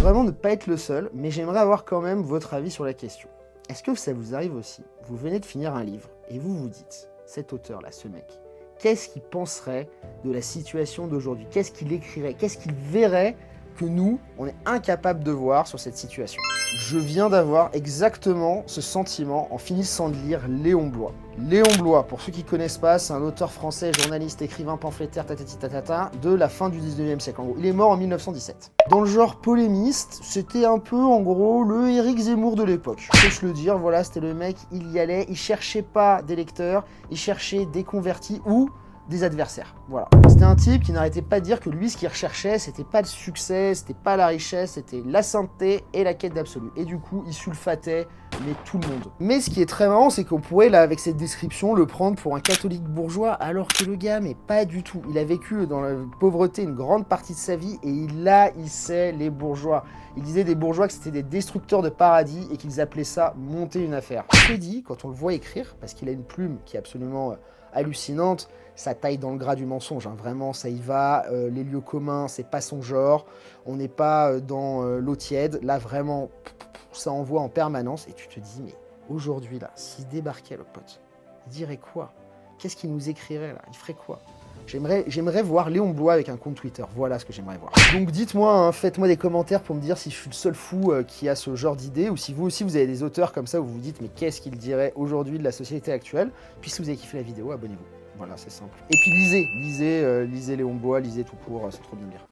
vraiment ne pas être le seul, mais j'aimerais avoir quand même votre avis sur la question. Est-ce que ça vous arrive aussi? Vous venez de finir un livre et vous vous dites, cet auteur-là, ce mec, qu'est-ce qu'il penserait de la situation d'aujourd'hui? Qu'est-ce qu'il écrirait? Qu'est-ce qu'il verrait que nous, on est incapable de voir sur cette situation? Je viens d'avoir exactement ce sentiment en finissant de lire Léon Bloy. Léon Bloy, pour ceux qui ne connaissent pas, c'est un auteur français, journaliste, écrivain, pamphlétaire, de la fin du 19e siècle. En gros, il est mort en 1917. Dans le genre polémiste, c'était un peu, en gros, le Éric Zemmour de l'époque. Je peux se le dire, voilà, c'était le mec, il y allait, il cherchait pas des lecteurs, il cherchait des convertis ou des adversaires, voilà. C'était un type qui n'arrêtait pas de dire que lui, ce qu'il recherchait, c'était pas le succès, c'était pas la richesse, c'était la sainteté et la quête d'absolu. Et du coup, il sulfatait, mais tout le monde. Mais ce qui est très marrant, c'est qu'on pourrait, là, avec cette description, le prendre pour un catholique bourgeois, alors que le gars, mais pas du tout. Il a vécu dans la pauvreté une grande partie de sa vie, et il haïssait les bourgeois. Il disait des bourgeois que c'était des destructeurs de paradis, et qu'ils appelaient ça monter une affaire. Je te dis, quand on le voit écrire, parce qu'il a une plume qui est absolument hallucinante, ça taille dans le gras du mensonge, hein. Vraiment, ça y va, les lieux communs, c'est pas son genre, on n'est pas dans l'eau tiède, là vraiment, ça envoie en permanence, et tu te dis, mais aujourd'hui là, s'il débarquait le pote, il dirait quoi? Qu'est-ce qu'il nous écrirait là? Il ferait quoi? J'aimerais voir Léon Bloy avec un compte Twitter, voilà ce que j'aimerais voir. Donc dites-moi, hein, faites-moi des commentaires pour me dire si je suis le seul fou qui a ce genre d'idée, ou si vous aussi vous avez des auteurs comme ça où vous vous dites mais qu'est-ce qu'il dirait aujourd'hui de la société actuelle. Puis si vous avez kiffé la vidéo, abonnez-vous. Voilà, c'est simple. Et puis lisez Léon Bloy, lisez tout court, c'est trop bien de lire.